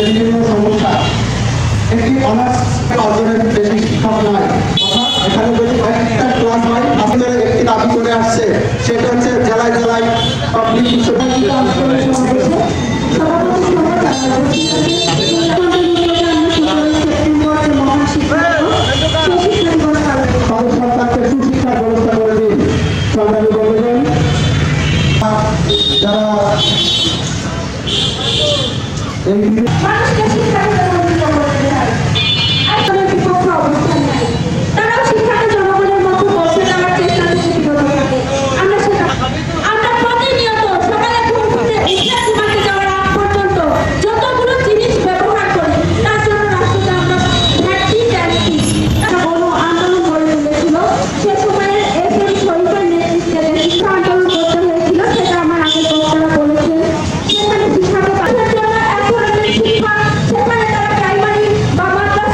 বিভিন্ন সমস্যা, একটি অনার্স অর্জনের বেশি শিক্ষক নয়, অর্থাৎ এখানে যদি কয়েকটা ক্লাস হয় আপনাদের একটি দাবি করে আসছে, সেটা হচ্ছে জেলায় জেলায় পাবলিক সরকারকে সুশিক্ষার ব্যবস্থা করে দিন। সরকারি বলবেন যারা এই মানুষকে শিক্ষা দিতে করতে চায়, একজনের বিপক্ষে অবস্থান নাই, তারাও